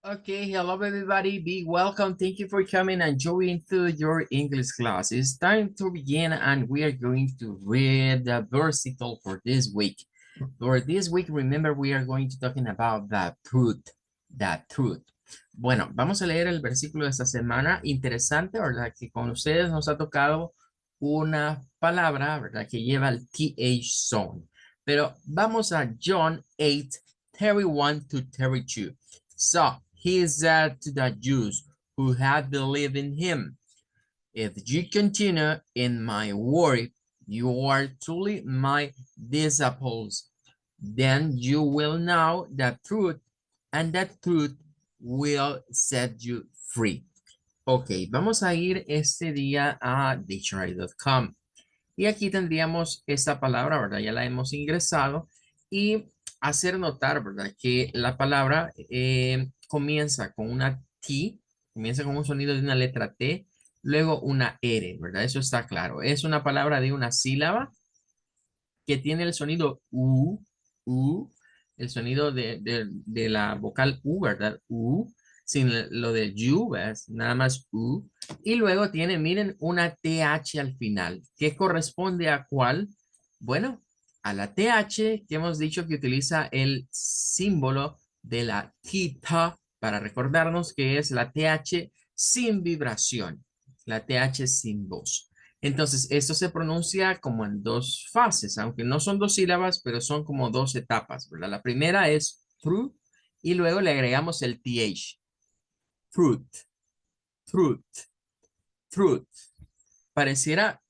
Okay, hello everybody, be welcome. Thank you for coming and joining through your English class. It's time to begin and we are going to read the versicle for this week. For this week, remember we are going to talking about the truth, the truth. Bueno, vamos a leer el versículo de esta semana. Interesante, ¿verdad? Que con ustedes nos ha tocado una palabra, ¿verdad? Que lleva el TH sound. Pero vamos a John 8, 31 to 32. So, he said to the Jews who had believed in him, if you continue in my word, you are truly my disciples. Then you will know the truth, and that truth will set you free. Ok, vamos a ir este día a dictionary.com. Y aquí tendríamos esta palabra, ¿verdad? Ya la hemos ingresado. Y hacer notar, ¿verdad? Que la palabra comienza con una T, comienza con un sonido de una letra T, luego una R, ¿verdad? Eso está claro. Es una palabra de una sílaba que tiene el sonido U, el sonido de la vocal U, ¿verdad? U, sin lo de you, ¿ves? Nada más U. Y luego tiene, miren, una TH al final. ¿Qué corresponde a cuál? Bueno, a la TH que hemos dicho que utiliza el símbolo de la theta para recordarnos que es la TH sin vibración, la TH sin voz. Entonces, esto se pronuncia como en dos fases, aunque no son dos sílabas, pero son como dos etapas, ¿verdad? La primera es truth y luego le agregamos el TH. Truth, truth, truth. Pareciera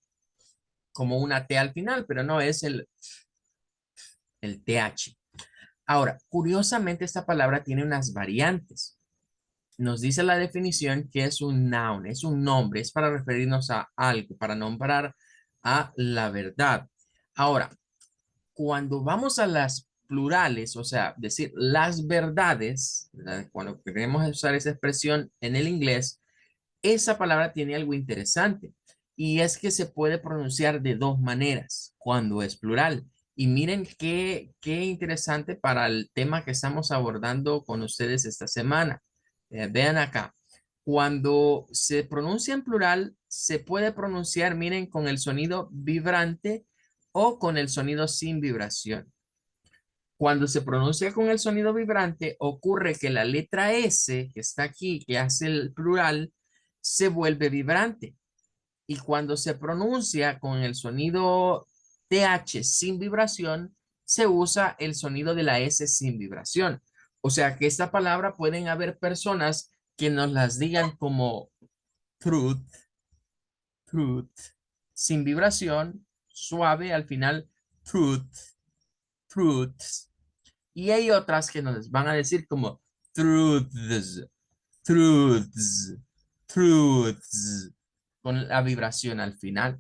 como una T al final, pero no es el TH. Ahora, curiosamente esta palabra tiene unas variantes. Nos dice la definición que es un noun, es un nombre, es para referirnos a algo, para nombrar a la verdad. Ahora, cuando vamos a las plurales, o sea, decir las verdades, ¿verdad? Cuando queremos usar esa expresión en el inglés, esa palabra tiene algo interesante y es que se puede pronunciar de dos maneras cuando es plural. Y miren qué interesante para el tema que estamos abordando con ustedes esta semana. Vean acá, cuando se pronuncia en plural, se puede pronunciar, miren, con el sonido vibrante o con el sonido sin vibración. Cuando se pronuncia con el sonido vibrante, ocurre que la letra S, que está aquí, que hace el plural, se vuelve vibrante. Y cuando se pronuncia con el sonido TH sin vibración, se usa el sonido de la S sin vibración. O sea que esta palabra pueden haber personas que nos las digan como truth, truth, sin vibración, suave, al final truth, truths. Y hay otras que nos van a decir como truths, truths, truths, con la vibración al final.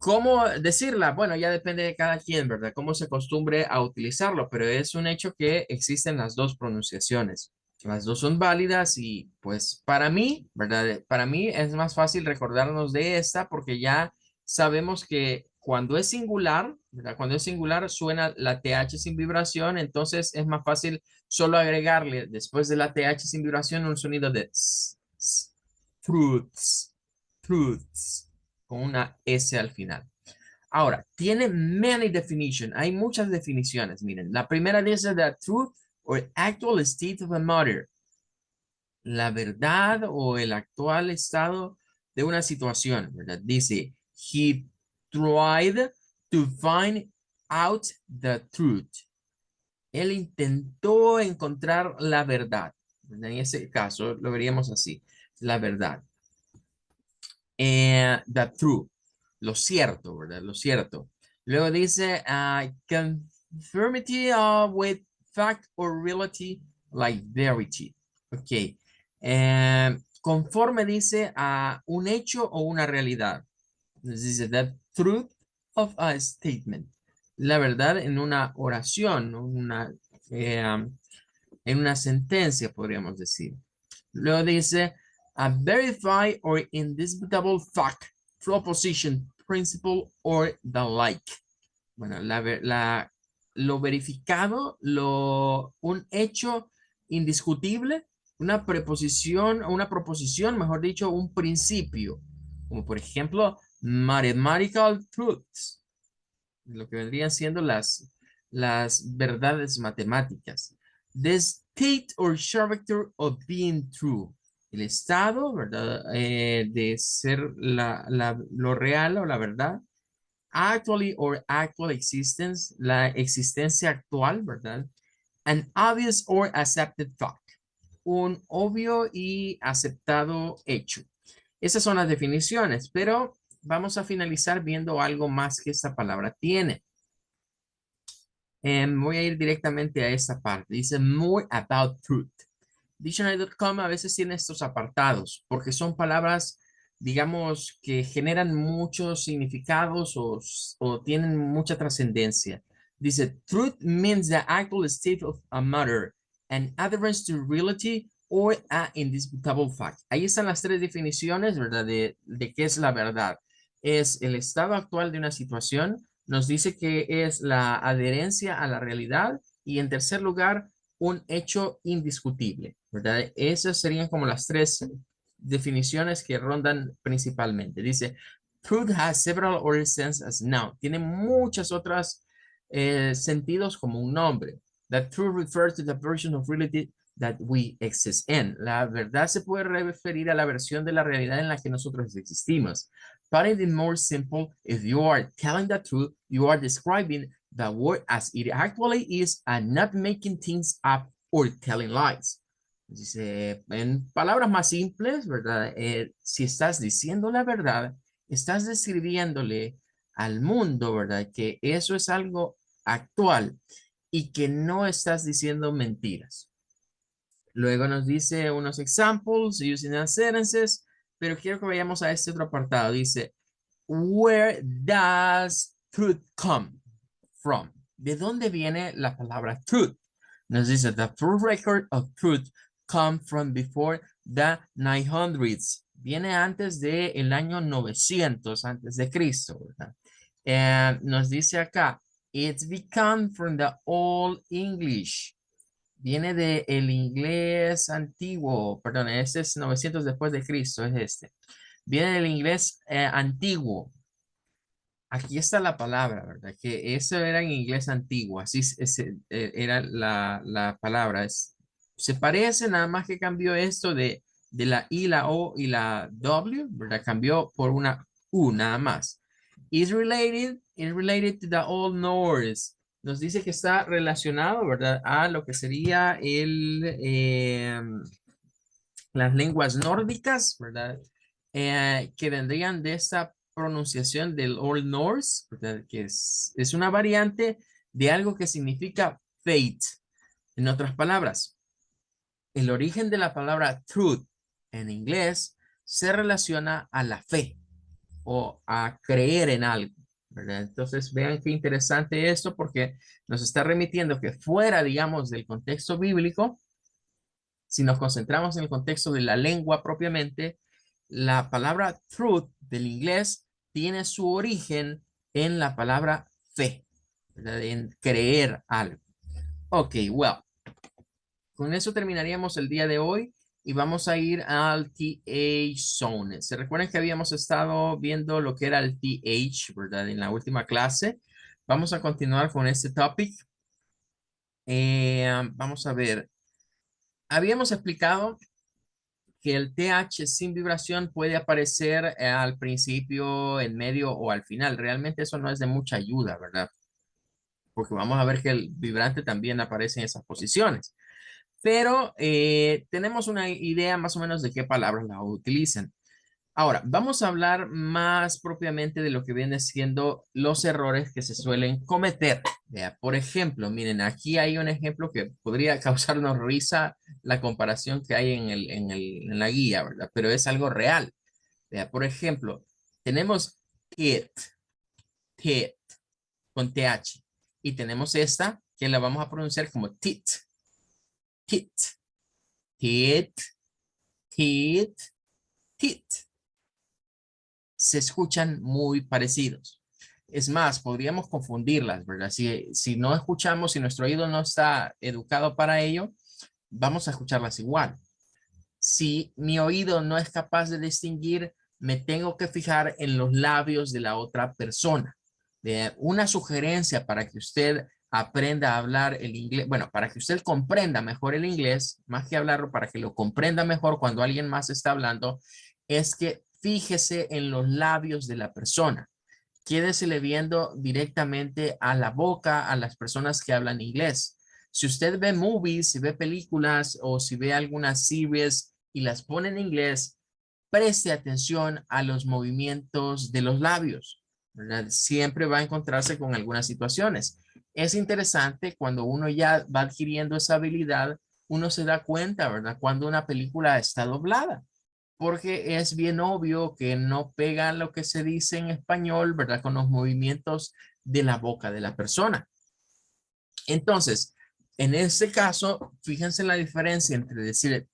¿Cómo decirla? Bueno, ya depende de cada quien, ¿verdad? Cómo se acostumbre a utilizarlo, pero es un hecho que existen las dos pronunciaciones. Las dos son válidas y pues para mí, ¿verdad? Para mí es más fácil recordarnos de esta porque ya sabemos que cuando es singular, ¿verdad? Cuando es singular suena la TH sin vibración, entonces es más fácil solo agregarle después de la TH sin vibración un sonido de fruits, fruits, con una S al final. Ahora, tiene many definitions. Hay muchas definiciones. Miren, la primera dice the truth or actual state of a matter. La verdad o el actual estado de una situación, ¿verdad? Dice, he tried to find out the truth. Él intentó encontrar la verdad. En ese caso, lo veríamos así, la verdad. The truth, lo cierto, ¿verdad? Lo cierto. Luego dice, conformity with fact or reality, like verity. Ok. Conforme dice a un hecho o una realidad. Dice, the truth of a statement. La verdad en una oración, en una sentencia, podríamos decir. Luego dice, a verified or indisputable fact, proposition, principle, or the like. Bueno, lo verificado, un hecho indiscutible una preposición o una proposición, mejor dicho, un principio, como por ejemplo, mathematical truths, lo que vendrían siendo las verdades matemáticas. The state or character of being true, el estado, ¿verdad? De ser lo real o la verdad. Actually or actual existence, la existencia actual, ¿verdad? An obvious or accepted fact, un obvio y aceptado hecho. Esas son las definiciones, pero vamos a finalizar viendo algo más que esta palabra tiene. Voy a ir directamente a esta parte. Dice more about truth. Dictionary.com a veces tiene estos apartados porque son palabras, digamos, que generan muchos significados o tienen mucha trascendencia. Dice, truth means the actual state of a matter, an adherence to reality or a indisputable fact. Ahí están las tres definiciones, ¿verdad? De qué es la verdad. Es el estado actual de una situación, nos dice que es la adherencia a la realidad y en tercer lugar, un hecho indiscutible, ¿verdad? Esas serían como las tres definiciones que rondan principalmente. Dice, truth has several other senses as noun. Tiene muchas otras sentidos como un nombre. That truth refers to the version of reality that we exist in. La verdad se puede referir a la versión de la realidad en la que nosotros existimos. But in the more simple, if you are telling the truth, you are describing the word as it actually is and not making things up or telling lies. Dice, en palabras más simples, ¿verdad? Si estás diciendo la verdad, estás describiéndole al mundo, ¿verdad? Que eso es algo actual y que no estás diciendo mentiras. Luego nos dice unos examples using sentences, pero quiero que vayamos a este otro apartado. Dice, where does truth come from? ¿De dónde viene la palabra truth? Nos dice, the first record of truth come from before the 900s. Viene antes del año 900, antes de Cristo, ¿verdad? Nos dice acá, it's become from the Old English. Viene del inglés antiguo, perdón, este es 900 después de Cristo, es este. Viene del inglés antiguo. Aquí está la palabra, ¿verdad? Que eso era en inglés antiguo, así era la palabra. Se parece, nada más que cambió esto de la I, la O y la W, ¿verdad? Cambió por una U nada más. Is related to the Old Norse. Nos dice que está relacionado, ¿verdad? A lo que sería las lenguas nórdicas, ¿verdad? Que vendrían de esta pronunciación del Old Norse, ¿verdad? Que es una variante de algo que significa fate. En otras palabras, el origen de la palabra truth en inglés se relaciona a la fe o a creer en algo, ¿verdad? Entonces, vean qué interesante esto porque nos está remitiendo que fuera, digamos, del contexto bíblico, si nos concentramos en el contexto de la lengua propiamente, la palabra truth del inglés tiene su origen en la palabra fe, ¿verdad? En creer algo. Ok, well, con eso terminaríamos el día de hoy y vamos a ir al TH Zone. ¿Se recuerdan que habíamos estado viendo lo que era el TH, ¿verdad? En la última clase. Vamos a continuar con este topic. Vamos a ver. Habíamos explicado que el TH sin vibración puede aparecer al principio, en medio o al final. Realmente eso no es de mucha ayuda, ¿verdad? Porque vamos a ver que el vibrante también aparece en esas posiciones. Pero tenemos una idea más o menos de qué palabras la utilizan. Ahora, vamos a hablar más propiamente de lo que viene siendo los errores que se suelen cometer. Vea, por ejemplo, miren, aquí hay un ejemplo que podría causarnos risa la comparación que hay en la guía, ¿verdad? Pero es algo real. Vea, por ejemplo, tenemos it, tit, con th, y tenemos esta que la vamos a pronunciar como tit, tit, tit, tit, tit. Se escuchan muy parecidos. Es más, podríamos confundirlas, ¿verdad? Si no escuchamos, si nuestro oído no está educado para ello, vamos a escucharlas igual. Si mi oído no es capaz de distinguir, me tengo que fijar en los labios de la otra persona. Una sugerencia para que usted aprenda a hablar el inglés, bueno, para que usted comprenda mejor el inglés, más que hablarlo, para que lo comprenda mejor cuando alguien más está hablando, es que fíjese en los labios de la persona. Quédesele viendo directamente a la boca a las personas que hablan inglés. Si usted ve movies, si ve películas o si ve algunas series y las pone en inglés, preste atención a los movimientos de los labios, ¿verdad? Siempre va a encontrarse con algunas situaciones. Es interesante cuando uno ya va adquiriendo esa habilidad, uno se da cuenta, ¿verdad? Cuando una película está doblada, porque es bien obvio que no pega lo que se dice en español, ¿verdad? Con los movimientos de la boca de la persona. Entonces, en este caso, fíjense en la diferencia entre decir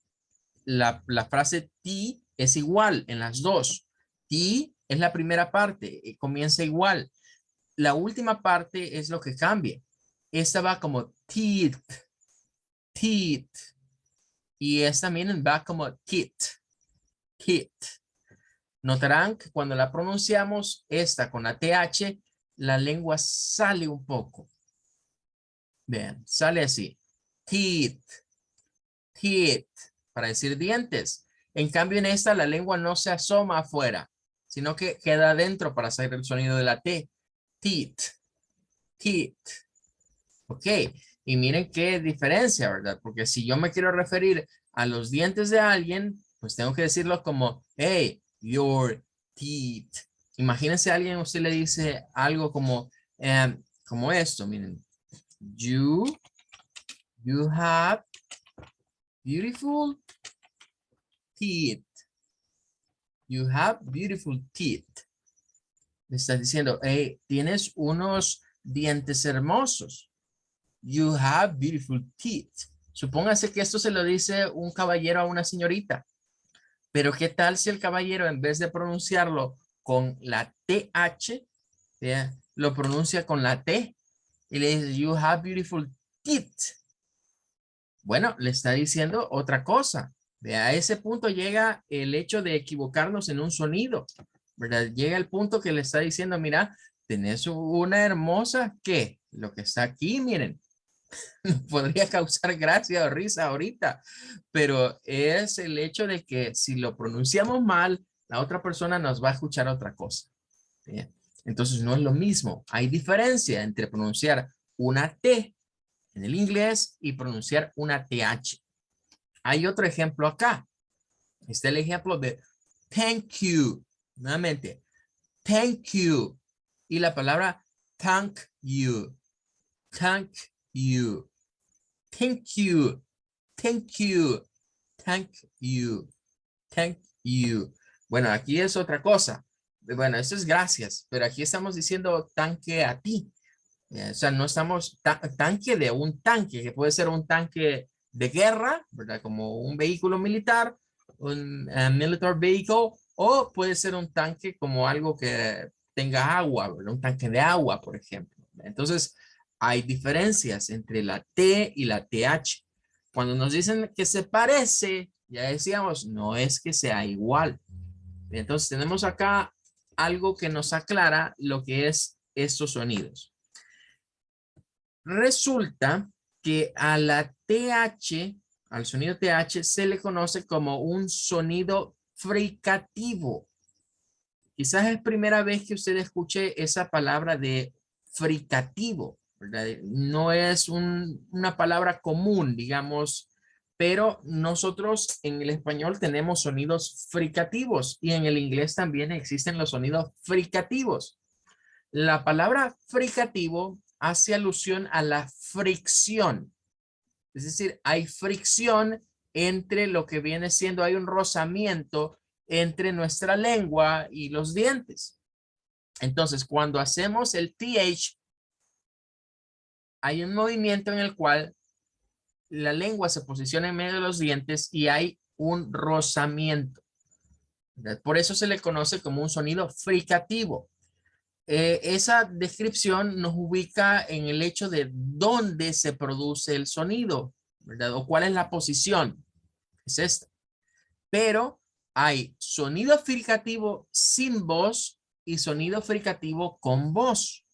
la frase ti es igual en las dos. Ti es la primera parte, comienza igual. La última parte es lo que cambia. Esta va como teeth, teeth. Y esta también va como tit, tit. Notarán que cuando la pronunciamos, esta con la TH, la lengua sale un poco. Vean, sale así. Teeth, teeth, para decir dientes. En cambio, en esta la lengua no se asoma afuera, sino que queda adentro para hacer el sonido de la T. Teeth, teeth. Ok, y miren qué diferencia, ¿verdad? Porque si yo me quiero referir a los dientes de alguien, pues tengo que decirlo como, hey, your teeth. Imagínense a alguien, usted le dice algo como esto, miren. You have beautiful teeth. You have beautiful teeth. Le estás diciendo, hey, tienes unos dientes hermosos. You have beautiful teeth. Supóngase que esto se lo dice un caballero a una señorita. Pero ¿qué tal si el caballero, en vez de pronunciarlo con la TH, lo pronuncia con la T y le dice, you have beautiful teeth? Bueno, le está diciendo otra cosa. A ese punto llega el hecho de equivocarnos en un sonido, ¿verdad? Llega el punto que le está diciendo, mira, tenés una hermosa, ¿qué? Lo que está aquí, miren, podría causar gracia o risa ahorita, pero es el hecho de que si lo pronunciamos mal, la otra persona nos va a escuchar otra cosa. ¿Bien? Entonces no es lo mismo. Hay diferencia entre pronunciar una T en el inglés y pronunciar una TH. Hay otro ejemplo acá. Está el ejemplo de thank you. Nuevamente, thank you. Y la palabra thank you. Thank you. Thank you. Thank you. Thank you. Thank you. Bueno, aquí es otra cosa. Bueno, eso es gracias, pero aquí estamos diciendo tanque a ti. O sea, no estamos tanque de un tanque, que puede ser un tanque de guerra, ¿verdad? Como un vehículo militar, un military vehicle, o puede ser un tanque como algo que tenga agua, ¿verdad? Un tanque de agua, por ejemplo. Entonces, hay diferencias entre la T y la TH. Cuando nos dicen que se parece, ya decíamos, no es que sea igual. Entonces, tenemos acá algo que nos aclara lo que es estos sonidos. Resulta que a la TH, al sonido TH, se le conoce como un sonido fricativo. Quizás es primera vez que usted escuche esa palabra de fricativo, ¿verdad? No es una palabra común, digamos, pero nosotros en el español tenemos sonidos fricativos y en el inglés también existen los sonidos fricativos. La palabra fricativo hace alusión a la fricción. Es decir, hay fricción entre lo que viene siendo, hay un rozamiento entre nuestra lengua y los dientes. Entonces, cuando hacemos el TH, hay un movimiento en el cual la lengua se posiciona en medio de los dientes y hay un rozamiento. Por eso se le conoce como un sonido fricativo. Esa descripción nos ubica en el hecho de dónde se produce el sonido, ¿verdad? O cuál es la posición. Es esta. Pero hay sonido fricativo sin voz y sonido fricativo con voz.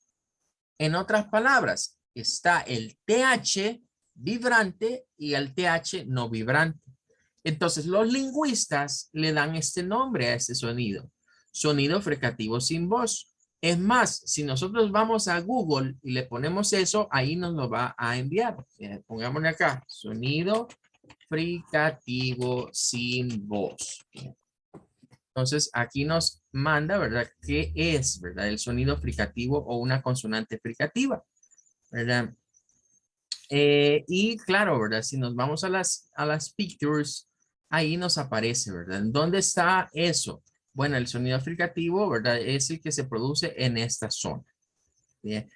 En otras palabras, está el TH vibrante y el TH no vibrante. Entonces, los lingüistas le dan este nombre a este sonido. Sonido fricativo sin voz. Es más, si nosotros vamos a Google y le ponemos eso, ahí nos lo va a enviar. Pongámosle acá, sonido fricativo sin voz. Entonces, aquí nos manda, ¿verdad? ¿Qué es, verdad? El sonido fricativo o una consonante fricativa, ¿verdad? Y claro, ¿verdad? Si nos vamos a las pictures, ahí nos aparece, ¿verdad? ¿Dónde está eso? Bueno, el sonido fricativo, ¿verdad? Es el que se produce en esta zona. ¿Bien?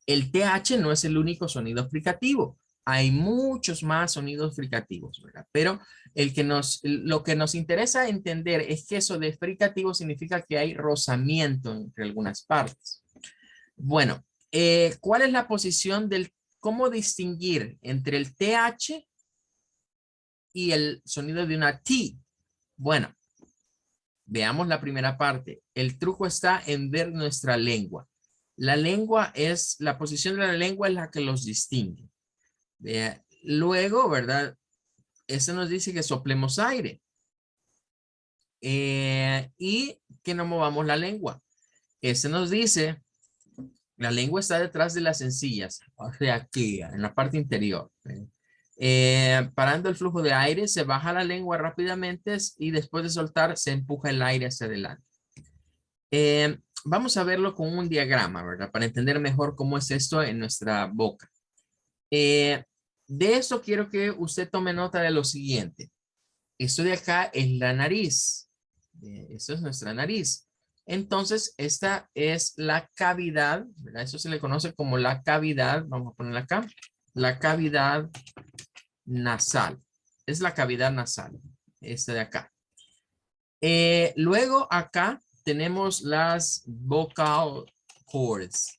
El TH no es el único sonido fricativo. Hay muchos más sonidos fricativos, ¿verdad? Pero lo que nos interesa entender es que eso de fricativo significa que hay rozamiento entre algunas partes. Bueno, ¿cuál es la posición cómo distinguir entre el TH y el sonido de una T? Bueno, veamos la primera parte. El truco está en ver nuestra lengua. La posición de la lengua es la que los distingue. Luego, ¿verdad? Eso nos dice que soplemos aire. Y que no movamos la lengua. Ese nos dice, la lengua está detrás de las encías, o sea, aquí, en la parte interior. Parando el flujo de aire, se baja la lengua rápidamente y después de soltar, se empuja el aire hacia adelante. Vamos a verlo con un diagrama, ¿verdad? Para entender mejor cómo es esto en nuestra boca. De eso quiero que usted tome nota de lo siguiente. Esto de acá es la nariz. Esto es nuestra nariz. Entonces, esta es la cavidad, ¿verdad? Eso se le conoce como la cavidad, vamos a ponerla acá, la cavidad nasal. Es la cavidad nasal, esta de acá. Luego acá tenemos las vocal cords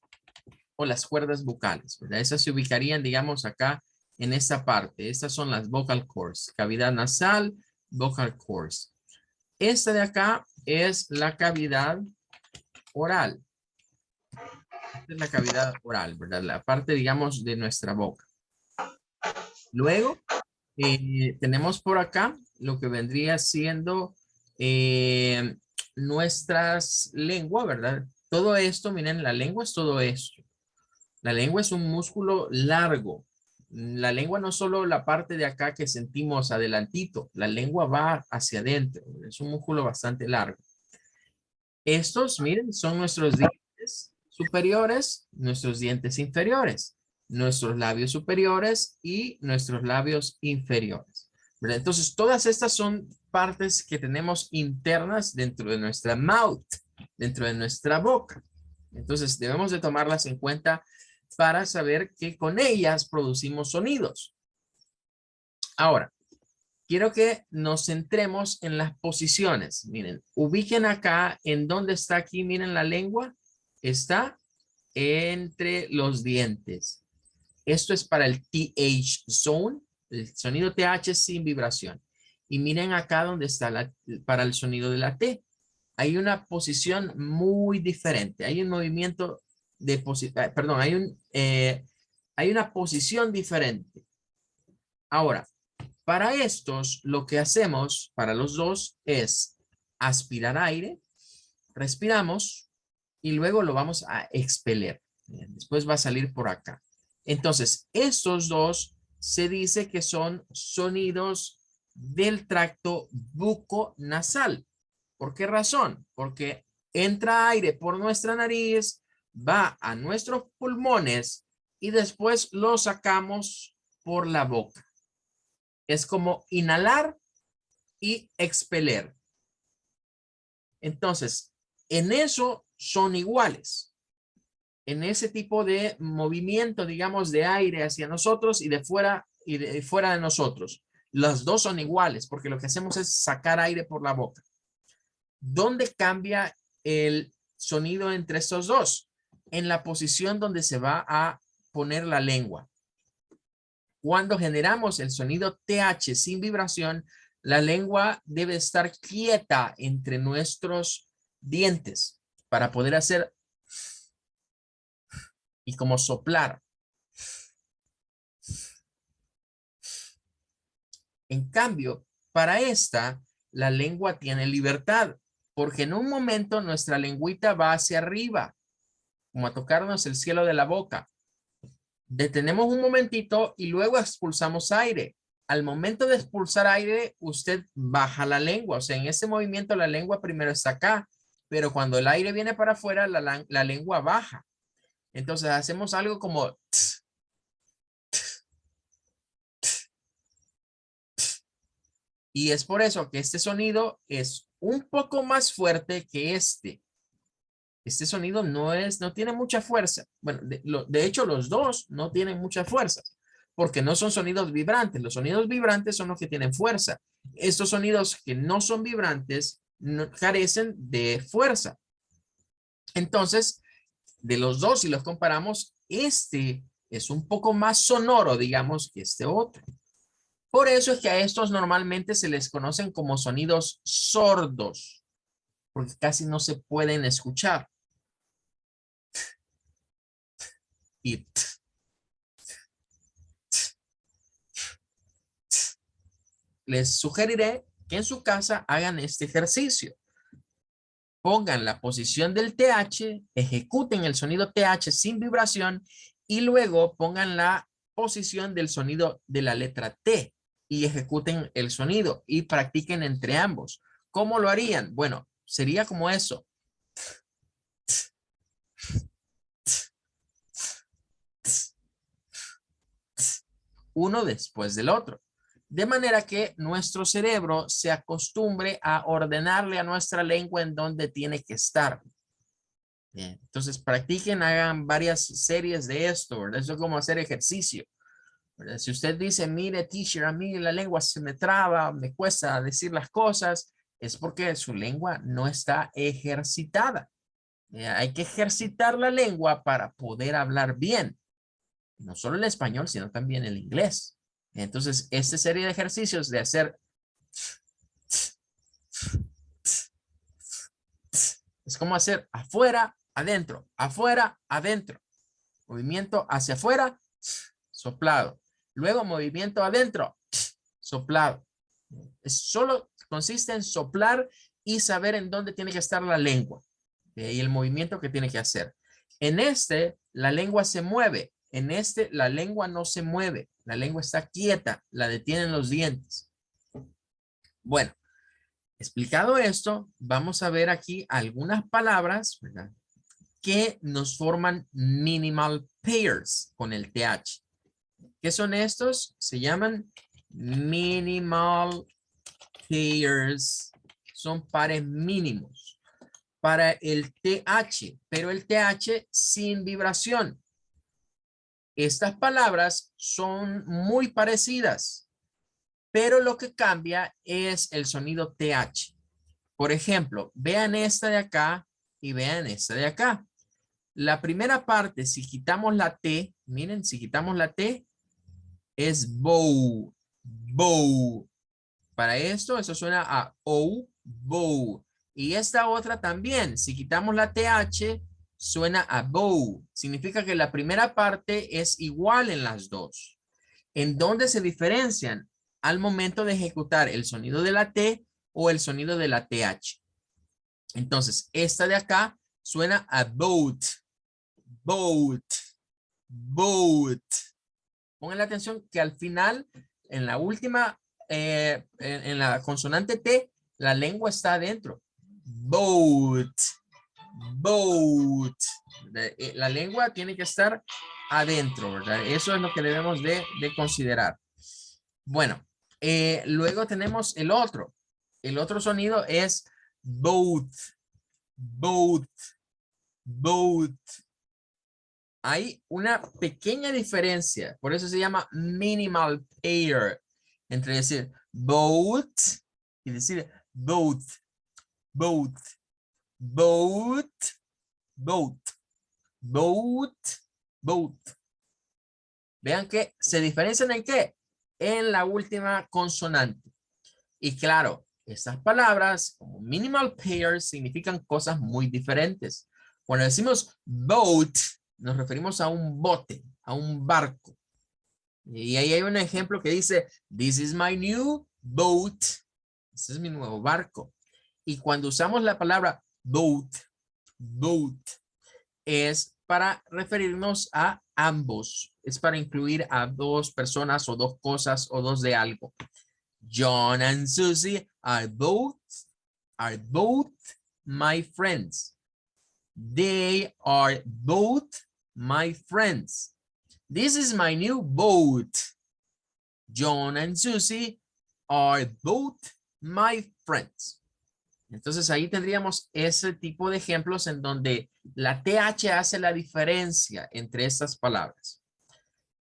o las cuerdas vocales, ¿verdad? Esas se ubicarían, digamos, acá en esta parte. Estas son las vocal cords, cavidad nasal, vocal cords. Esta de acá es la cavidad oral. Esta es la cavidad oral, ¿verdad? La parte, digamos, de nuestra boca. Luego, tenemos por acá lo que vendría siendo nuestras lenguas, ¿verdad? Todo esto, miren, la lengua es todo esto. La lengua es un músculo largo. La lengua no es solo la parte de acá que sentimos adelantito. La lengua va hacia adentro. Es un músculo bastante largo. Estos, miren, son nuestros dientes superiores, nuestros dientes inferiores, nuestros labios superiores y nuestros labios inferiores, ¿verdad? Entonces, todas estas son partes que tenemos internas dentro de nuestra mouth, dentro de nuestra boca. Entonces, debemos de tomarlas en cuenta para saber que con ellas producimos sonidos. Ahora, quiero que nos centremos en las posiciones. Miren, ubiquen acá en dónde está aquí. Miren la lengua. Está entre los dientes. Esto es para el TH zone, el sonido TH sin vibración. Y miren acá donde está para el sonido de la T. Hay una posición muy diferente. Hay un movimiento de perdón, hay una posición diferente. Ahora, para estos, lo que hacemos para los dos es aspirar aire, respiramos y luego lo vamos a expeler. Después va a salir por acá. Entonces, estos dos se dice que son sonidos del tracto buconasal. ¿Por qué razón? Porque entra aire por nuestra nariz, va a nuestros pulmones y después lo sacamos por la boca. Es como inhalar y expeler. Entonces, en eso son iguales. En ese tipo de movimiento, digamos, de aire hacia nosotros y de fuera de nosotros. Los dos son iguales porque lo que hacemos es sacar aire por la boca. ¿Dónde cambia el sonido entre estos dos? En la posición donde se va a poner la lengua. Cuando generamos el sonido TH sin vibración, La lengua debe estar quieta entre nuestros dientes para poder hacer y como soplar. En cambio, para esta, la lengua tiene libertad, porque en un momento nuestra lengüita va hacia arriba, como a tocarnos el cielo de la boca. Detenemos un momentito y luego expulsamos aire. Al momento de expulsar aire, usted baja la lengua. O sea, en ese movimiento la lengua primero está acá, pero cuando el aire viene para afuera, la lengua baja. Entonces hacemos algo como tss, y es por eso que este sonido es un poco más fuerte que este. Este sonido no tiene mucha fuerza. Bueno, de hecho, los dos no tienen mucha fuerza, porque no son sonidos vibrantes. Los sonidos vibrantes son los que tienen fuerza. Estos sonidos que no son vibrantes no, carecen de fuerza. Entonces, de los dos, si los comparamos, este es un poco más sonoro, digamos, que este otro. Por eso es que a estos normalmente se les conocen como sonidos sordos, porque casi no se pueden escuchar. Y les sugeriré que en su casa hagan este ejercicio. Pongan la posición del TH, ejecuten el sonido TH sin vibración y luego pongan la posición del sonido de la letra T y ejecuten el sonido y practiquen entre ambos. ¿Cómo lo harían? Bueno, sería como eso. Uno después del otro. De manera que nuestro cerebro se acostumbre a ordenarle a nuestra lengua en donde tiene que estar. Bien, entonces practiquen, hagan varias series de esto, ¿verdad? Eso es como hacer ejercicio, ¿verdad? Si usted dice, mire, teacher, a mí la lengua se me traba, me cuesta decir las cosas, es porque su lengua no está ejercitada. Hay que ejercitar la lengua para poder hablar bien, no solo el español, sino también el inglés. Entonces, esta serie de ejercicios de hacer es como hacer afuera, adentro, afuera, adentro. Movimiento hacia afuera, soplado. Luego movimiento adentro, soplado. Solo consiste en soplar y saber en dónde tiene que estar la lengua y el movimiento que tiene que hacer. En este, la lengua se mueve. En este, la lengua no se mueve. La lengua está quieta, la detienen los dientes. Bueno, explicado esto, vamos a ver aquí algunas palabras, ¿verdad?, que nos forman minimal pairs con el TH. ¿Qué son estos? Se llaman minimal pairs. Son pares mínimos para el TH, pero el TH sin vibración. Estas palabras son muy parecidas, pero lo que cambia es el sonido TH. Por ejemplo, vean esta de acá y vean esta de acá. La primera parte, si quitamos la T, miren, si quitamos la T, es bow, bow. Para esto, eso suena a O, bow. Y esta otra también, si quitamos la TH, suena a bow. Significa que la primera parte es igual en las dos. ¿En dónde se diferencian? Al momento de ejecutar el sonido de la T o el sonido de la TH. Entonces, esta de acá suena a boat, boat, boat. Pongan la atención que al final, en la última, en la consonante T, la lengua está adentro. Boat, boat. La lengua tiene que estar adentro, ¿verdad? Eso es lo que debemos de considerar. Bueno, luego tenemos el otro. El otro sonido es boat, boat, boat. Hay una pequeña diferencia, por eso se llama minimal pair, entre decir boat y decir boat, boat, boat, boat, boat, boat. Vean que se diferencian en qué, en la última consonante. Y claro, estas palabras como minimal pairs significan cosas muy diferentes. Cuando decimos boat, nos referimos a un bote, a un barco. Y ahí hay un ejemplo que dice, this is my new boat. Este es mi nuevo barco. Y cuando usamos la palabra boat, es para referirnos a ambos. Es para incluir a dos personas o dos cosas o dos de algo. John and Susie are both my friends. They are both my friends. This is my new boat. John and Susie are both my friends. Entonces ahí tendríamos ese tipo de ejemplos en donde la TH hace la diferencia entre estas palabras.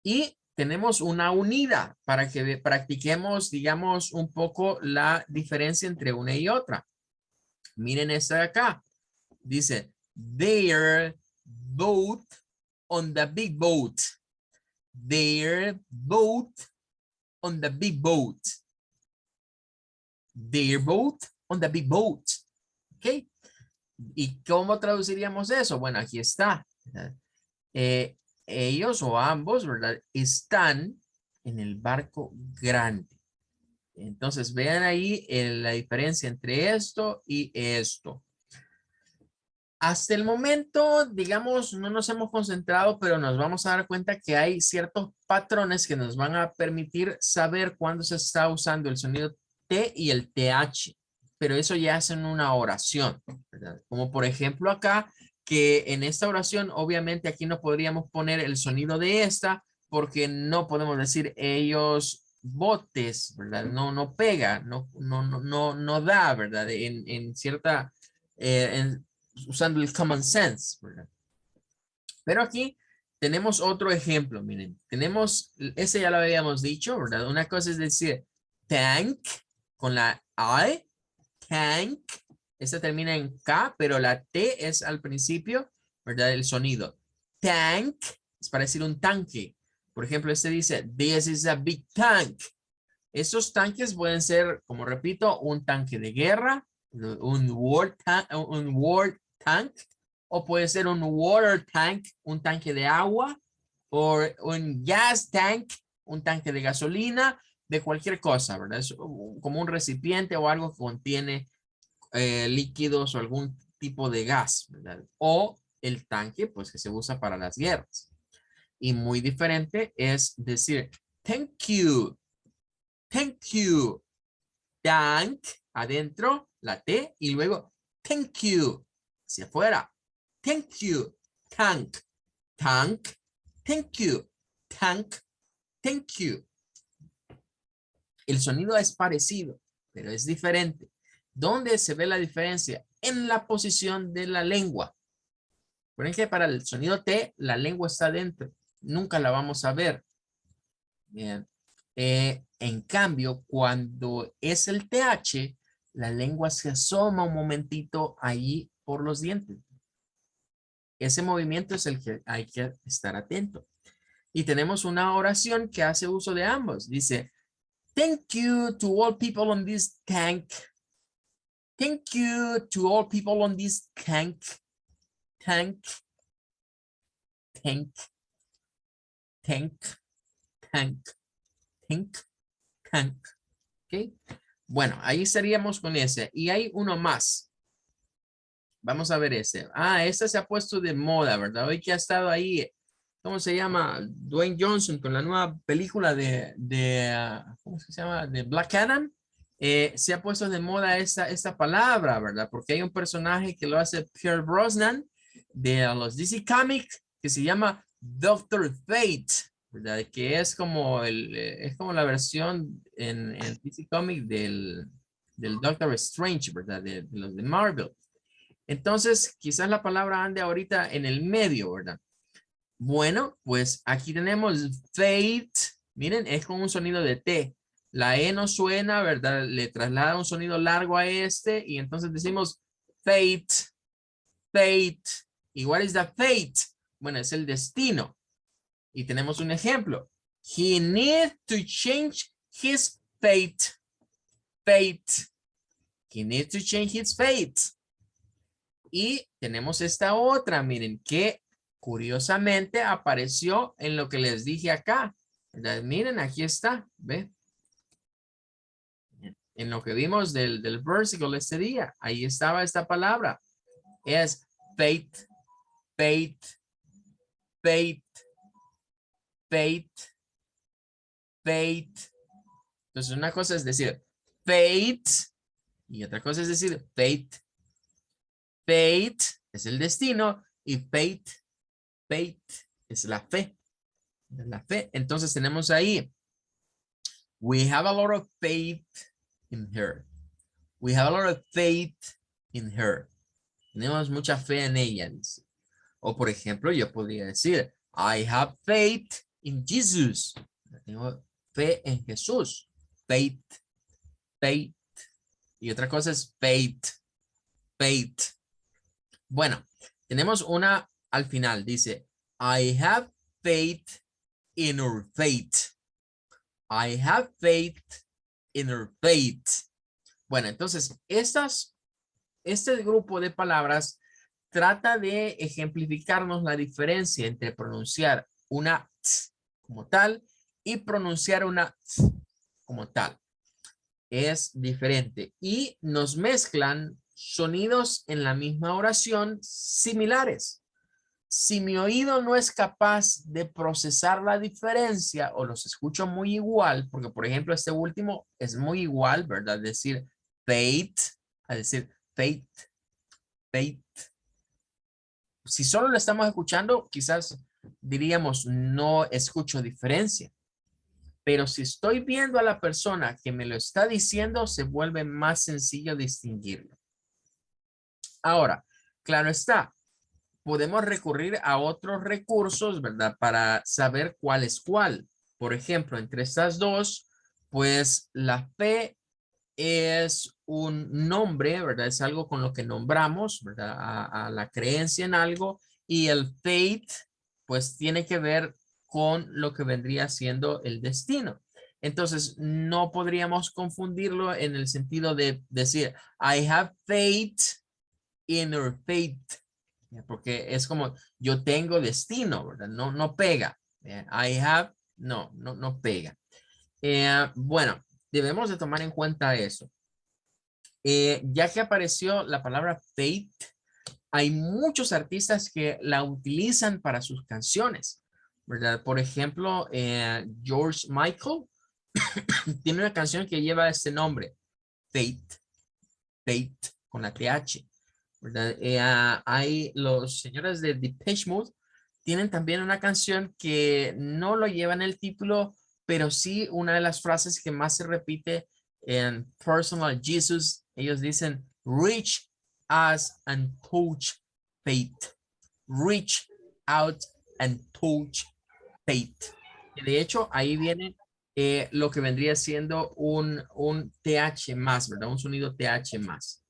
Y tenemos una unida para que practiquemos, digamos, un poco la diferencia entre una y otra. Miren esta de acá. Dice, they're both on the big boat. They're both on the big boat. They're both on the big boat. ¿Ok? ¿Y cómo traduciríamos eso? Bueno, aquí está. Ellos o ambos, ¿verdad? Están en el barco grande. Entonces, vean ahí la diferencia entre esto y esto. Hasta el momento, digamos, no nos hemos concentrado, pero nos vamos a dar cuenta que hay ciertos patrones que nos van a permitir saber cuándo se está usando el sonido T y el TH. Pero eso ya es en una oración, ¿verdad? Como por ejemplo acá, que en esta oración, obviamente aquí no podríamos poner el sonido de esta, porque no podemos decir ellos botes, ¿verdad? No pega, no da, ¿verdad? En cierta, usando el common sense, ¿verdad? Pero aquí tenemos otro ejemplo, miren, tenemos, ese ya lo habíamos dicho, ¿verdad? Una cosa es decir tank con la I, tank, esta termina en K, pero la T es al principio, ¿verdad? El sonido. Tank es para decir un tanque. Por ejemplo, este dice, this is a big tank. Esos tanques pueden ser, como repito, un tanque de guerra, un war tank, o puede ser un water tank, un tanque de agua, o un gas tank, un tanque de gasolina, de cualquier cosa, ¿verdad? Es como un recipiente o algo que contiene líquidos o algún tipo de gas, ¿verdad? O el tanque, pues que se usa para las guerras. Y muy diferente es decir, thank you, tank, adentro, la T, y luego thank you, hacia afuera, thank you, tank, tank, thank you, tank, thank you. El sonido es parecido, pero es diferente. ¿Dónde se ve la diferencia? En la posición de la lengua. Por ejemplo, para el sonido T, la lengua está dentro. Nunca la vamos a ver. Bien. En cambio, cuando es el TH, la lengua se asoma un momentito ahí por los dientes. Ese movimiento es el que hay que estar atento. Y tenemos una oración que hace uso de ambos. Dice, thank you to all people on this tank. Thank you to all people on this tank. Tank. Tank. Tank. Tank. Tank. Tank. ¿Ok? Bueno, ahí estaríamos con ese. Y hay uno más. Vamos a ver ese. Ah, este se ha puesto de moda, ¿verdad? Hoy que ha estado ahí, ¿cómo se llama? Dwayne Johnson con la nueva película ¿cómo se llama? De Black Adam. Se ha puesto de moda esta palabra, ¿verdad? Porque hay un personaje que lo hace Pierce Brosnan de los DC Comics que se llama Doctor Fate, ¿verdad? Que es como, es como la versión en DC Comics del Doctor Strange, ¿verdad? De los de Marvel. Entonces, quizás la palabra ande ahorita en el medio, ¿verdad? Bueno, pues aquí tenemos fate. Miren, es con un sonido de T. La E no suena, ¿verdad? Le traslada un sonido largo a este y entonces decimos fate, fate. ¿Y what is the fate? Bueno, es el destino. Y tenemos un ejemplo. He needs to change his fate. fate. He needs to change his fate. Y tenemos esta otra, miren, que curiosamente apareció en lo que les dije acá. ¿Verdad? Miren, aquí está, ¿ve? En lo que vimos del versículo este día, ahí estaba esta palabra. Es fate, fate, fate, fate, fate. Entonces una cosa es decir fate y otra cosa es decir fate. Fate es el destino y fate, fate es la fe. La fe. Entonces tenemos ahí, we have a lot of faith in her. We have a lot of faith in her. Tenemos mucha fe en ella, dice. O por ejemplo, yo podría decir, I have faith in Jesus. Tengo fe en Jesús. Faith, faith. Y otra cosa es faith, faith. Bueno, tenemos una al final. Dice, I have faith in her faith. I have faith in her faith. Bueno, entonces, este grupo de palabras trata de ejemplificarnos la diferencia entre pronunciar una t como tal y pronunciar una t como tal. Es diferente y nos mezclan sonidos en la misma oración similares. Si mi oído no es capaz de procesar la diferencia o los escucho muy igual, porque por ejemplo este último es muy igual, ¿verdad? Decir fate a decir fate, fate. Si solo lo estamos escuchando, quizás diríamos no escucho diferencia. Pero si estoy viendo a la persona que me lo está diciendo, se vuelve más sencillo distinguirlo. Ahora, claro está, podemos recurrir a otros recursos, ¿verdad? Para saber cuál es cuál. Por ejemplo, entre estas dos, pues la fe es un nombre, ¿verdad? Es algo con lo que nombramos, ¿verdad? A la creencia en algo. Y el fate, pues tiene que ver con lo que vendría siendo el destino. Entonces, no podríamos confundirlo en el sentido de decir, I have faith in her fate, porque es como, yo tengo destino, ¿verdad? No, no pega. I have, no, no, no pega. Bueno, debemos de tomar en cuenta eso. Ya que apareció la palabra fate, hay muchos artistas que la utilizan para sus canciones, ¿verdad? Por ejemplo, George Michael tiene una canción que lleva este nombre, Fate, Fate, con la TH, ¿verdad? Hay los señores de Depeche Mode, tienen también una canción que no lo lleva en el título, pero sí una de las frases que más se repite en Personal Jesus. Ellos dicen, reach us and touch fate. Reach out and touch fate. Y de hecho, ahí viene lo que vendría siendo un TH más, ¿verdad? Un sonido TH más.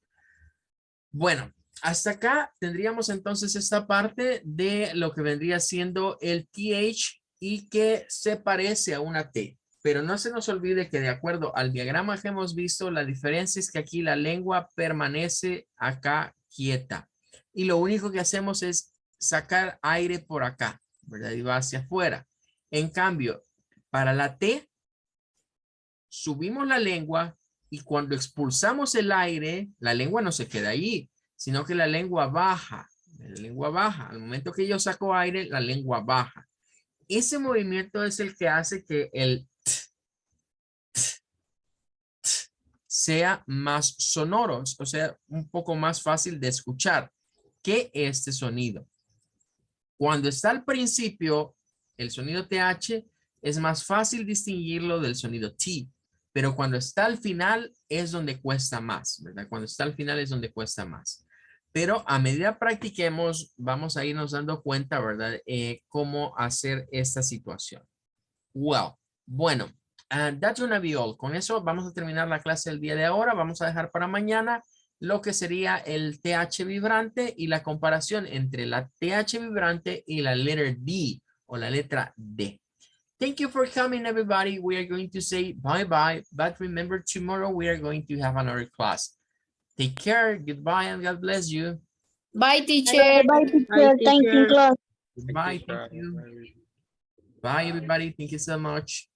Bueno, hasta acá tendríamos entonces esta parte de lo que vendría siendo el TH y que se parece a una T. Pero no se nos olvide que de acuerdo al diagrama que hemos visto, la diferencia es que aquí la lengua permanece acá quieta. Y lo único que hacemos es sacar aire por acá, ¿verdad? Y va hacia afuera. En cambio, para la T, subimos la lengua y cuando expulsamos el aire, la lengua no se queda ahí, sino que la lengua baja. La lengua baja. Al momento que yo saco aire, la lengua baja. Ese movimiento es el que hace que el sea más sonoro, o sea, un poco más fácil de escuchar que este sonido. Cuando está al principio, el sonido TH es más fácil distinguirlo del sonido T, pero cuando está al final es donde cuesta más, ¿verdad? Cuando está al final es donde cuesta más. Pero a medida practiquemos, vamos a irnos dando cuenta, ¿verdad? Cómo hacer esta situación. Well, bueno, that's gonna be all. Con eso vamos a terminar la clase del día de ahora. Vamos a dejar para mañana lo que sería el TH vibrante y la comparación entre la TH vibrante y la letra D o la letra D. Thank you for coming, everybody. We are going to say bye-bye, but remember, tomorrow we are going to have another class. Take care, goodbye, and God bless you. Bye, teacher. Bye, teacher. Thank you, class. Goodbye, thank you. Bye, everybody. Thank you so much.